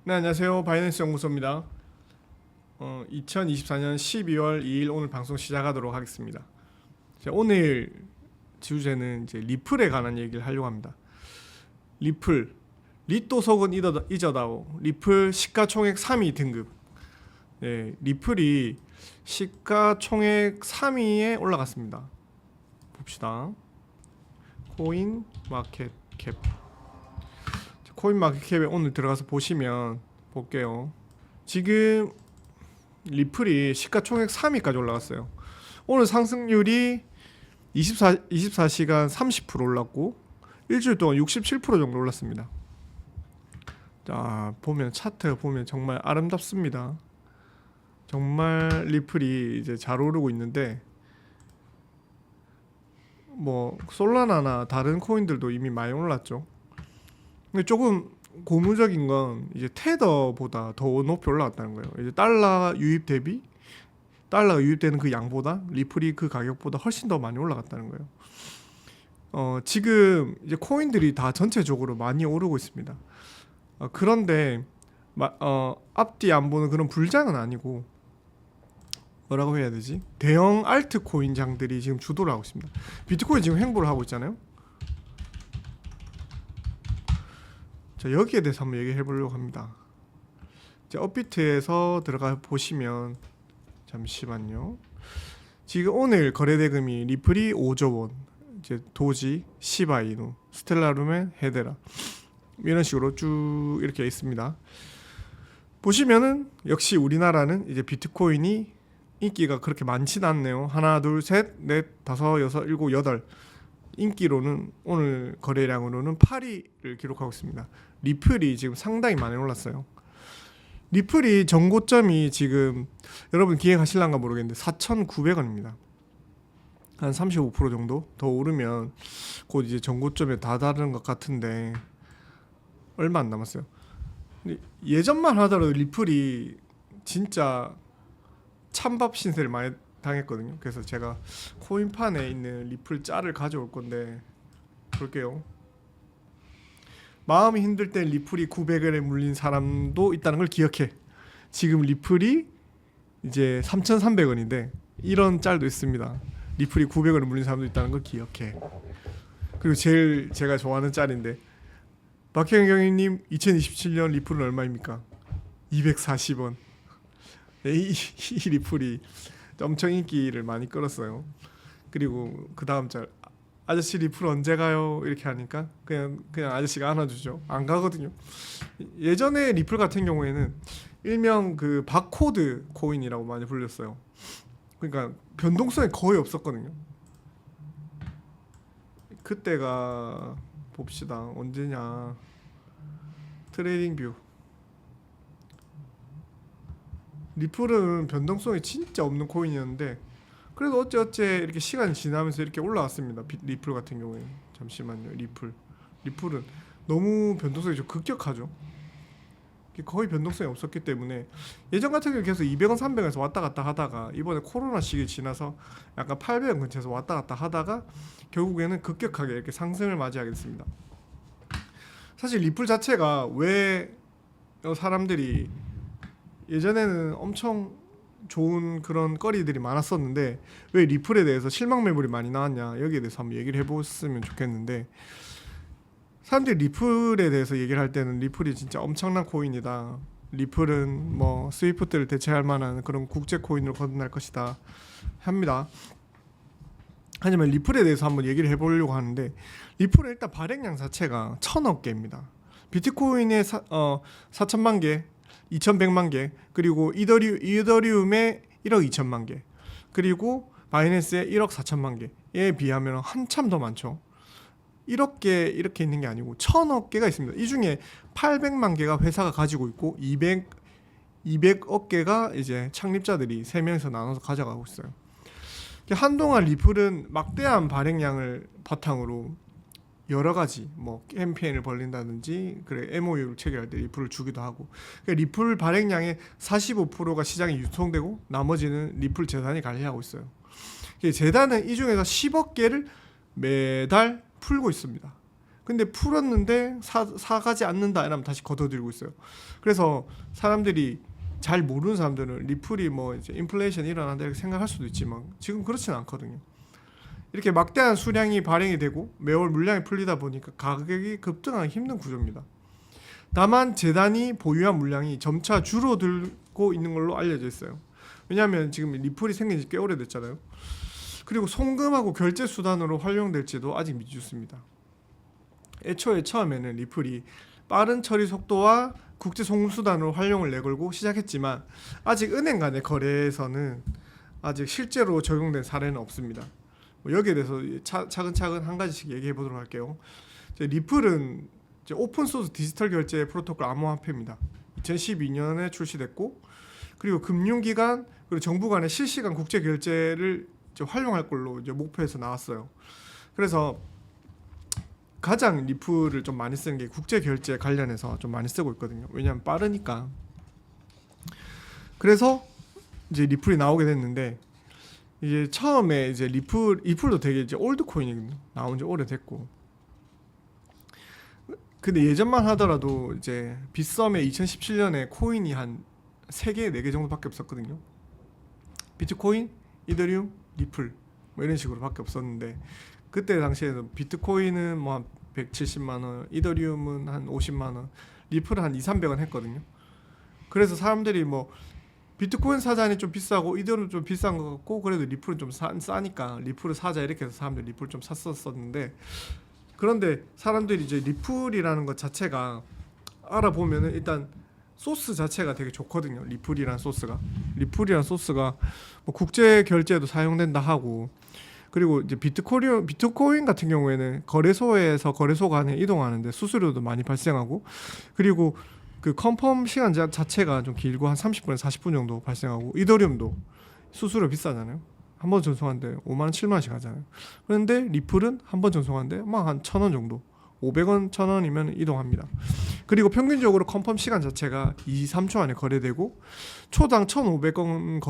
네, 안녕하세요. 바이낸스 연구소입니다. 2024년 12월 2일 오늘 방송 시작하도록 하겠습니다. 자, 오늘 주제는 이제 리플에 관한 얘기를 하려고 합니다. 리플, 리또 속은 잊어다오. 리플 시가총액 3위 등급. 네, 리플이 시가총액 3위에 올라갔습니다. 봅시다. 코인 마켓 캡. 코인 마켓캡에 오늘 들어가서 보시면 볼게요. 지금 리플이 시가총액 3위까지 올라갔어요. 오늘 상승률이 24시간 30% 올랐고 일주일 동안 67% 정도 올랐습니다. 자, 보면 차트 보면 정말 아름답습니다. 정말 리플이 이제 잘 오르고 있는데 뭐 솔라나나 다른 코인들도 이미 많이 올랐죠. 근데 조금 고무적인 건 이제 테더보다 더 높이 올라갔다는 거예요. 이제 달러 유입 대비 달러가 유입되는 그 양보다 리플이 그 가격보다 훨씬 더 많이 올라갔다는 거예요. 지금 이제 코인들이 다 전체적으로 많이 오르고 있습니다. 그런데 앞뒤 안 보는 그런 불장은 아니고 뭐라고 해야 되지? 대형 알트 코인장들이 지금 주도를 하고 있습니다. 비트코인 지금 횡보를 하고 있잖아요. 자, 여기에 대해서 한번 얘기해 보려고 합니다. 이제 업비트에서 들어가 보시면 잠시만요. 지금 오늘 거래대금이 리플이 5조 원, 이제 도지, 시바이누, 스텔라룸의 헤데라 이런 식으로 쭉 이렇게 있습니다. 보시면은 역시 우리나라는 이제 비트코인이 인기가 그렇게 많지는 않네요. 하나, 둘, 셋, 넷, 다섯, 여섯, 일곱, 여덟. 인기로는 오늘 거래량으로는 8위를 기록하고 있습니다. 리플이 지금 상당히 많이 올랐어요. 리플이 전고점이 지금 여러분 기획하실란가 모르겠는데 4,900원입니다. 한 35% 정도 더 오르면 곧 이제 전고점에 다다르는 것 같은데 얼마 안 남았어요. 근데 예전만 하더라도 리플이 진짜 찬밥 신세를 많이 당했거든요. 그래서 제가 코인판에 있는 리플 짤을 가져올 건데 볼게요. 마음이 힘들 때 리플이 900원에 물린 사람도 있다는 걸 기억해. 지금 리플이 이제 3,300원인데 이런 짤도 있습니다. 리플이 900원에 물린 사람도 있다는 걸 기억해. 그리고 제일 제가 좋아하는 짤인데 박현경님 2027년 리플은 얼마입니까? 240원. 이 리플이 엄청 인기를 많이 끌었어요. 그리고 그 다음 짤 아저씨 리플 언제 가요? 이렇게 하니까 그냥 아저씨가 안아주죠. 안 가거든요. 예전에 리플 같은 경우에는 일명 그 바코드 코인이라고 많이 불렸어요. 그러니까 변동성이 거의 없었거든요. 그때가 봅시다. 언제냐. 트레이딩 뷰. 리플은 변동성이 진짜 없는 코인이었는데 그래도 어째 이렇게 시간이 지나면서 이렇게 올라왔습니다. 리플 같은 경우에. 잠시만요. 리플은 너무 변동성이 좀 급격하죠. 거의 변동성이 없었기 때문에 예전 같은 경우 계속 200원 300원에서 왔다 갔다 하다가 이번에 코로나 시기 지나서 약간 800원 근처에서 왔다 갔다 하다가 결국에는 급격하게 이렇게 상승을 맞이하게 됐습니다. 사실 리플 자체가 왜 사람들이 예전에는 엄청 좋은 그런 거리들이 많았었는데 왜 리플에 대해서 실망 매물이 많이 나왔냐, 여기에 대해서 한번 얘기를 해봤으면 좋겠는데, 사람들이 리플에 대해서 얘기를 할 때는 리플이 진짜 엄청난 코인이다, 리플은 뭐 스위프트를 대체할 만한 그런 국제 코인으로 거듭날 것이다 합니다. 하지만 리플에 대해서 한번 얘기를 해보려고 하는데, 리플은 일단 발행량 자체가 1,000억 개입니다. 비트코인의 4천만 개, 2,100만 개, 그리고 이더리움의 1억 2천만 개, 그리고 바이낸스의 1억 4천만 개에 비하면 한참 더 많죠. 1억 개 이렇게 있는 게 아니고 1,000억 개가 있습니다. 이 중에 800만 개가 회사가 가지고 있고 200억 개가 이제 창립자들이 3명에서 나눠서 가져가고 있어요. 한동안 리플은 막대한 발행량을 바탕으로 여러 가지 뭐 캠페인을 벌린다든지 그래 MOU를 체결할 때 리플을 주기도 하고, 그러니까 리플 발행량의 45%가 시장에 유통되고 나머지는 리플 재단이 관리하고 있어요. 재단은 이 중에서 10억 개를 매달 풀고 있습니다. 근데 풀었는데 사가지 않는다 이러면 다시 걷어들고 있어요. 그래서 사람들이 잘 모르는 사람들은 리플이 뭐 이제 인플레이션 일어난다 이렇게 생각할 수도 있지만 지금 그렇지는 않거든요. 이렇게 막대한 수량이 발행이 되고 매월 물량이 풀리다 보니까 가격이 급등하기 힘든 구조입니다. 다만 재단이 보유한 물량이 점차 줄어들고 있는 걸로 알려져 있어요. 왜냐하면 지금 리플이 생긴 지 꽤 오래됐잖아요. 그리고 송금하고 결제 수단으로 활용될지도 아직 미지수입니다. 애초에 처음에는 리플이 빠른 처리 속도와 국제 송금 수단으로 활용을 내걸고 시작했지만 아직 은행 간의 거래에서는 아직 실제로 적용된 사례는 없습니다. 여기에 대해서 차근차근 한 가지씩 얘기해 보도록 할게요. 리플은 오픈 소스 디지털 결제 프로토콜 암호화폐입니다. 2012년에 출시됐고 그리고 금융기관 그리고 정부 간의 실시간 국제 결제를 활용할 걸로 이제 목표해서 나왔어요. 그래서 가장 리플을 좀 많이 쓰는 게 국제 결제 관련해서 좀 많이 쓰고 있거든요. 왜냐하면 빠르니까. 그래서 이제 리플이 나오게 됐는데 이제 처음에 이제 리플도 되게 이제 올드 코인이거든요. 나온 지 오래됐고. 근데 예전만 하더라도 이제 빗썸에 2017년에 코인이 한 3개, 4개 정도밖에 없었거든요. 비트코인, 이더리움, 리플 뭐 이런 식으로 밖에 없었는데 그때 당시에는 비트코인은 뭐 한 170만 원, 이더리움은 한 50만 원, 리플은 한 200~300원 했거든요. 그래서 사람들이 뭐 비트코인 사자니 좀 비싸고 이더리움 좀 비싼 것 같고 그래도 리플은 좀 싸니까 리플을 사자 이렇게 해서 사람들이 리플 좀 샀었는데 그런데 사람들이 이제 리플이라는 것 자체가 알아보면은 일단 소스 자체가 되게 좋거든요. 리플이란 소스가 뭐 국제 결제에도 사용된다 하고 그리고 이제 비트코인 같은 경우에는 거래소에서 거래소 간에 이동하는데 수수료도 많이 발생하고 그리고 그 컨펌 시간 자체가 좀 길고 한 30분에서 40분 정도 발생하고 이더리움도 수수료 비싸잖아요. 한 번 전송하는데 5만 원, 7만 원씩 하잖아요. 그런데 리플은 한 번 전송하는데 막 한 1,000원 정도 500원, 1,000원이면 이동합니다. 그리고 평균적으로 컨펌 시간 자체가 2~3초 안에 거래되고 초당 1,500원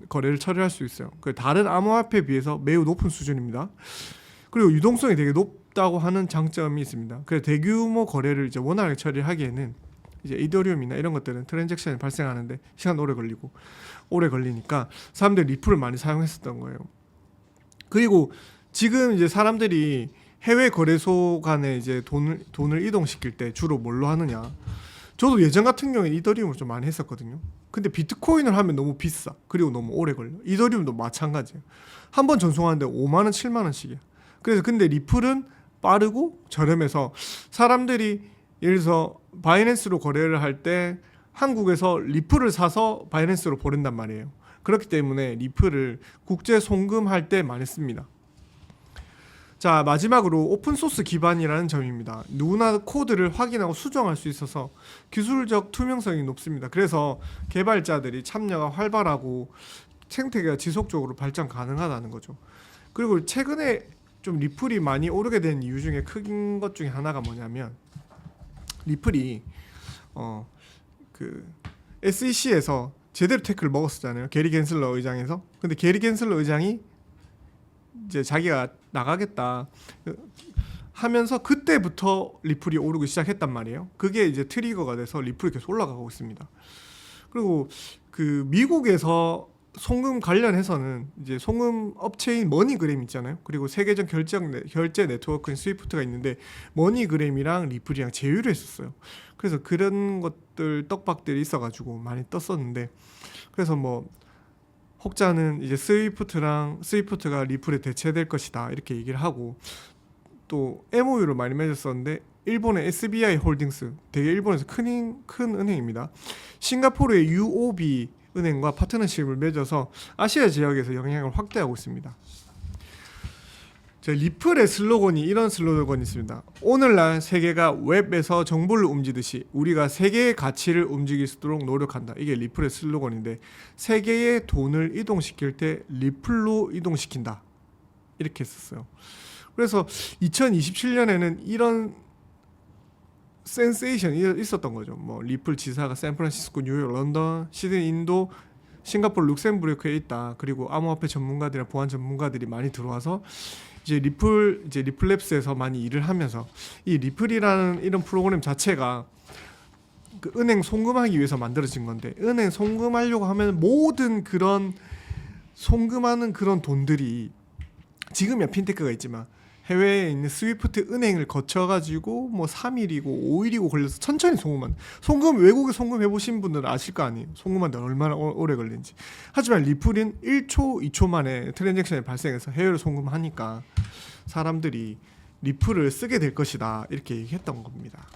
거래를 처리할 수 있어요. 다른 암호화폐에 비해서 매우 높은 수준입니다. 그리고 유동성이 되게 높다고 하는 장점이 있습니다. 그래서 대규모 거래를 이제 원활하게 처리하기에는 이제 이더리움이나 이런 것들은 트랜잭션이 발생하는데 시간 오래 걸리니까 사람들이 리플을 많이 사용했었던 거예요. 그리고 지금 이제 사람들이 해외 거래소 간에 이제 돈을 이동시킬 때 주로 뭘로 하느냐? 저도 예전 같은 경우에 이더리움을 좀 많이 했었거든요. 근데 비트코인을 하면 너무 비싸. 그리고 너무 오래 걸려. 이더리움도 마찬가지예요. 한 번 전송하는데 5만 원, 7만 원씩이야. 그래서 근데 리플은 빠르고 저렴해서 사람들이 예를 들어서 바이낸스로 거래를 할 때 한국에서 리플을 사서 바이낸스로 보낸단 말이에요. 그렇기 때문에 리플을 국제 송금할 때 많이 씁니다. 자, 마지막으로 오픈소스 기반이라는 점입니다. 누구나 코드를 확인하고 수정할 수 있어서 기술적 투명성이 높습니다. 그래서 개발자들이 참여가 활발하고 생태계가 지속적으로 발전 가능하다는 거죠. 그리고 최근에 좀 리플이 많이 오르게 된 이유 중에 큰 것 중에 하나가 뭐냐면 리플이 그 SEC에서 제대로 태클을 먹었었잖아요. 게리 겐슬러 의장에서. 근데 게리 겐슬러 의장이 이제 자기가 나가겠다 하면서 그때부터 리플이 오르기 시작했단 말이에요. 그게 이제 트리거가 돼서 리플이 계속 올라가고 있습니다. 그리고 그 미국에서 송금 관련해서는 이제 송금 업체인 머니그램 있잖아요. 그리고 세계적 결제 네트워크인 스위프트가 있는데 머니그램이랑 리플이랑 제휴를 했었어요. 그래서 그런 것들 떡밥들이 있어가지고 많이 떴었는데 그래서 뭐 혹자는 이제 스위프트가 리플에 대체될 것이다 이렇게 얘기를 하고 또 MOU를 많이 맺었었는데 일본의 SBI 홀딩스 되게 일본에서 큰 은행입니다. 싱가포르의 UOB 은행과 파트너십을 맺어서 아시아 지역에서 영향을 확대하고 있습니다. 리플의 슬로건이 이런 슬로건이 있습니다. 오늘날 세계가 웹에서 정보를 움직이듯이 우리가 세계의 가치를 움직일 수 있도록 노력한다. 이게 리플의 슬로건인데 세계의 돈을 이동시킬 때 리플로 이동시킨다. 이렇게 했었어요. 그래서 2027년에는 이런 센세이션이 있었던 거죠. 뭐 리플 지사가 샌프란시스코, 뉴욕, 런던, 시드니, 인도, 싱가포르, 룩셈부르크에 있다. 그리고 암호화폐 전문가들이나 보안 전문가들이 많이 들어와서 이제 리플랩스에서 많이 일을 하면서 이 리플이라는 이런 프로그램 자체가 그 은행 송금하기 위해서 만들어진 건데, 은행 송금하려고 하면 모든 그런 송금하는 그런 돈들이 지금이야 핀테크가 있지만 해외에 있는 스위프트 은행을 거쳐가지고 뭐 3일이고 5일이고 걸려서 천천히 외국에 송금해 보신 분들은 아실 거 아니에요. 송금하는데 얼마나 오래 걸리는지. 하지만 리플은 1초 2초 만에 트랜잭션이 발생해서 해외로 송금하니까 사람들이 리플을 쓰게 될 것이다 이렇게 얘기했던 겁니다.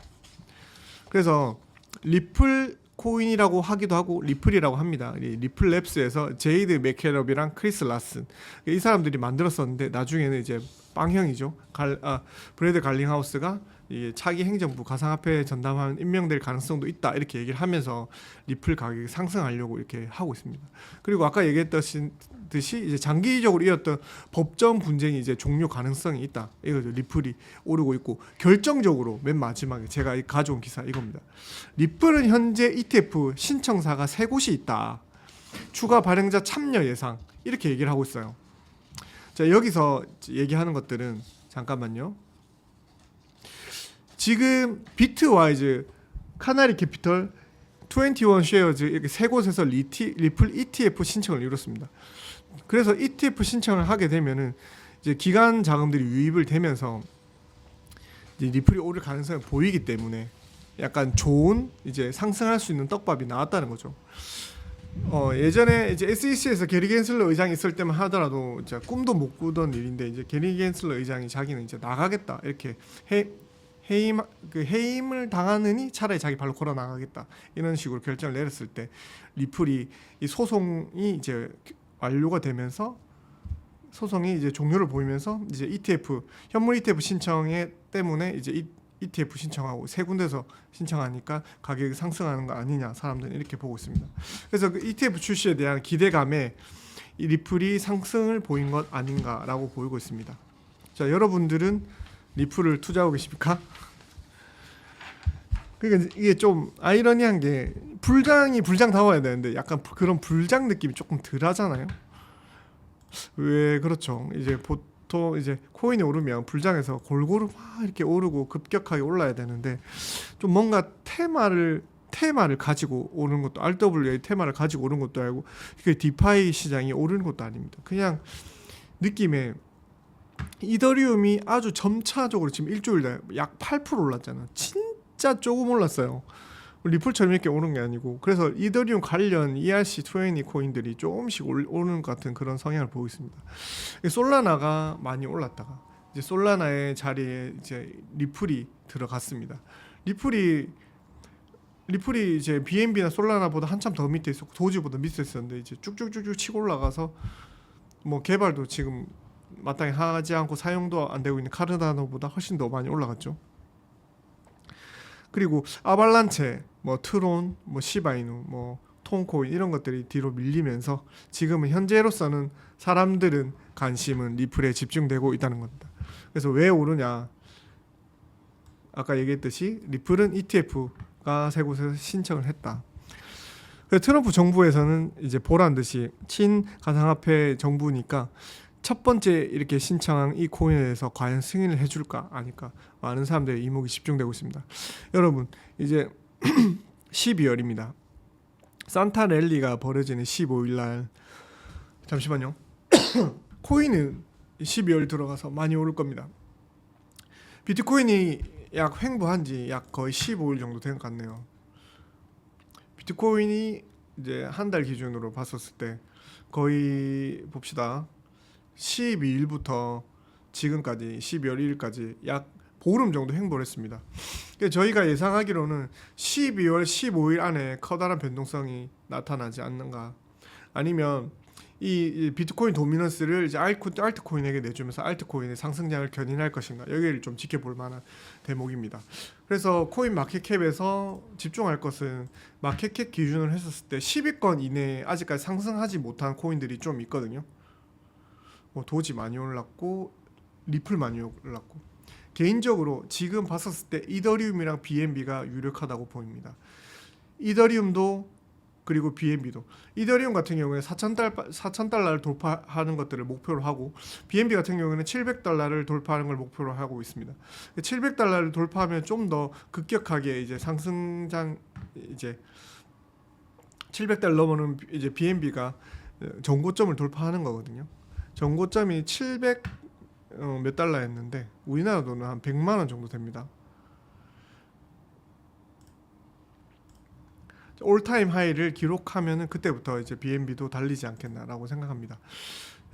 그래서 리플 코인이라고 하기도 하고 리플이라고 합니다. 리플랩스에서 제이드 맥케럽이랑 크리스 라슨 이 사람들이 만들었었는데, 나중에는 이제 빵형이죠. 브래드 갈링하우스가 차기 행정부 가상화폐 전담하면 임명될 가능성도 있다 이렇게 얘기를 하면서 리플 가격이 상승하려고 이렇게 하고 있습니다. 그리고 아까 얘기했듯이 이제 장기적으로 이었던 법정 분쟁이 이제 종료 가능성이 있다 이거죠. 리플이 오르고 있고, 결정적으로 맨 마지막에 제가 가져온 기사 이겁니다. 리플은 현재 ETF 신청사가 3곳이 있다. 추가 발행자 참여 예상 이렇게 얘기를 하고 있어요. 자, 여기서 얘기하는 것들은 잠깐만요. 지금 비트와이즈, 카나리 캐피털, 21 쉐어즈 이렇게 3곳에서 리플 ETF 신청을 이뤘습니다. 그래서 ETF 신청을 하게 되면은 이제 기관 자금들이 유입을 되면서 이제 리플이 오를 가능성이 보이기 때문에 약간 좋은 이제 상승할 수 있는 떡밥이 나왔다는 거죠. 예전에 이제 SEC에서 게리 겐슬러 의장이 있을 때만 하더라도 이제 꿈도 못 꾸던 일인데, 이제 게리 겐슬러 의장이 자기는 이제 나가겠다 이렇게 해임을 당하느니 차라리 자기 발로 걸어 나가겠다 이런 식으로 결정을 내렸을 때, 리플이 이 소송이 이제 완료가 되면서 소송이 이제 종료를 보이면서 이제 ETF 현물 ETF 신청에 때문에 이제 ETF 신청하고 3군데서 신청하니까 가격이 상승하는 거 아니냐 사람들은 이렇게 보고 있습니다. 그래서 그 ETF 출시에 대한 기대감에 이 리플이 상승을 보인 것 아닌가라고 보이고 있습니다. 자, 여러분들은 리플을 투자하고 계십니까? 그러니까 이게 좀 아이러니한 게 불장다워야 되는데 약간 그런 불장 느낌이 조금 덜하잖아요. 왜 그렇죠? 이제 보통 이제 코인이 오르면 불장에서 골고루 막 이렇게 오르고 급격하게 올라야 되는데, 좀 뭔가 테마를 가지고 오르는 것도, RWA 테마를 가지고 오르는 것도 아니고, 그 디파이 시장이 오르는 것도 아닙니다. 그냥 느낌에 이더리움이 아주 점차적으로 지금 일주일에 약 8% 올랐잖아. 진짜 조금 올랐어요. 리플처럼 이렇게 오른 게 아니고. 그래서 이더리움 관련 ERC20 코인들이 조금씩 오르는 것 같은 그런 성향을 보고 있습니다. 솔라나가 많이 올랐다가 이제 솔라나의 자리에 이제 리플이 들어갔습니다. 리플이 이제 BNB나 솔라나보다 한참 더 밑에 있었고 도지보다 밑에 있었는데, 이제 쭉쭉쭉쭉 치고 올라가서 뭐 개발도 지금 마땅히 하지 않고 사용도 안 되고 있는 카르다노보다 훨씬 더 많이 올라갔죠. 그리고 아발란체, 뭐 트론, 뭐 시바이누, 뭐 톤코인 이런 것들이 뒤로 밀리면서 지금은 현재로서는 사람들은 관심은 리플에 집중되고 있다는 겁니다. 그래서 왜 오르냐? 아까 얘기했듯이 리플은 ETF가 3곳에서 신청을 했다. 그래서 트럼프 정부에서는 이제 보란 듯이 친 가상화폐 정부니까 첫 번째 이렇게 신청한 이 코인에 대해서 과연 승인을 해줄까 아닐까, 많은 사람들의 이목이 집중되고 있습니다. 여러분, 이제 12월입니다. 산타 랠리가 벌어지는 15일 날, 잠시만요. 코인은 12월 들어가서 많이 오를 겁니다. 비트코인이 약 횡보한 지 약 거의 15일 정도 된 것 같네요. 비트코인이 이제 한 달 기준으로 봤었을 때 거의 봅시다. 12일부터 지금까지 12월 1일까지 약 보름 정도 횡보를 했습니다. 저희가 예상하기로는 12월 15일 안에 커다란 변동성이 나타나지 않는가, 아니면 이 비트코인 도미넌스를 이제 알트코인에게 내주면서 알트코인의 상승장을 견인할 것인가, 여기를 좀 지켜볼 만한 대목입니다. 그래서 코인 마켓캡에서 집중할 것은 마켓캡 기준으로 했었을 때 10위권 이내에 아직까지 상승하지 못한 코인들이 좀 있거든요. 뭐 도지 많이 올랐고 리플 많이 올랐고, 개인적으로 지금 봤었을 때 이더리움이랑 BNB가 유력하다고 보입니다. 이더리움도 그리고 BNB도 이더리움 같은 경우에 4,000달러를 돌파하는 것들을 목표로 하고 BNB 같은 경우에는 700달러를 돌파하는 걸 목표로 하고 있습니다. 700달러를 돌파하면 좀 더 급격하게 이제 상승장 이제 700달러 넘어는 이제 BNB가 정고점을 돌파하는 거거든요. 정고점이 700 몇 달러였는데 우리나라 돈은 한 100만 원 정도 됩니다. 올타임 하이를 기록하면은 그때부터 이제 BNB도 달리지 않겠나라고 생각합니다.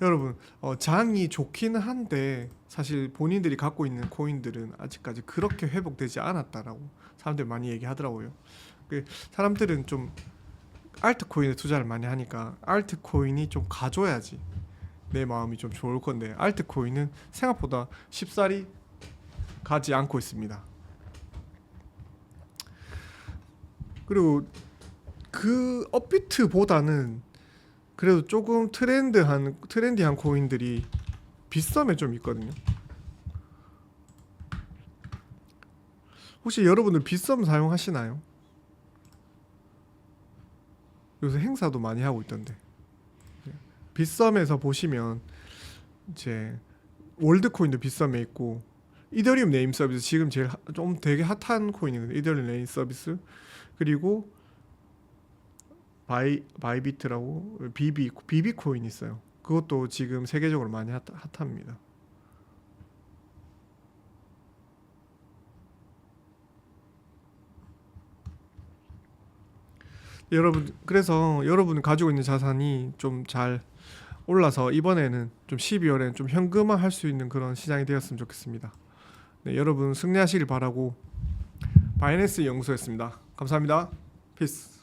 여러분 장이 좋기는 한데 사실 본인들이 갖고 있는 코인들은 아직까지 그렇게 회복되지 않았다라고 사람들이 많이 얘기하더라고요. 사람들은 좀 알트코인에 투자를 많이 하니까 알트코인이 좀 가줘야지 내 마음이 좀 좋을 건데 알트코인은 생각보다 쉽사리 가지 않고 있습니다. 그리고 그 업비트보다는 그래도 조금 트렌디한 코인들이 빗썸에 좀 있거든요. 혹시 여러분들 빗썸 사용하시나요? 요새 행사도 많이 하고 있던데. 빗썸에서 보시면 이제 월드코인도 빗썸에 있고 이더리움 네임 서비스 지금 제일 좀 되게 핫한 코인이거든요. 이더리움 네임 서비스 그리고 바이비트라고 비비 코인 있어요. 그것도 지금 세계적으로 많이 핫합니다. 여러분 그래서 여러분 가지고 있는 자산이 좀 잘 올라서 이번에는 좀 12월에는 좀 현금화할 수 있는 그런 시장이 되었으면 좋겠습니다. 네, 여러분 승리하시길 바라고 바이낸스 연구소였습니다. 감사합니다. 피스.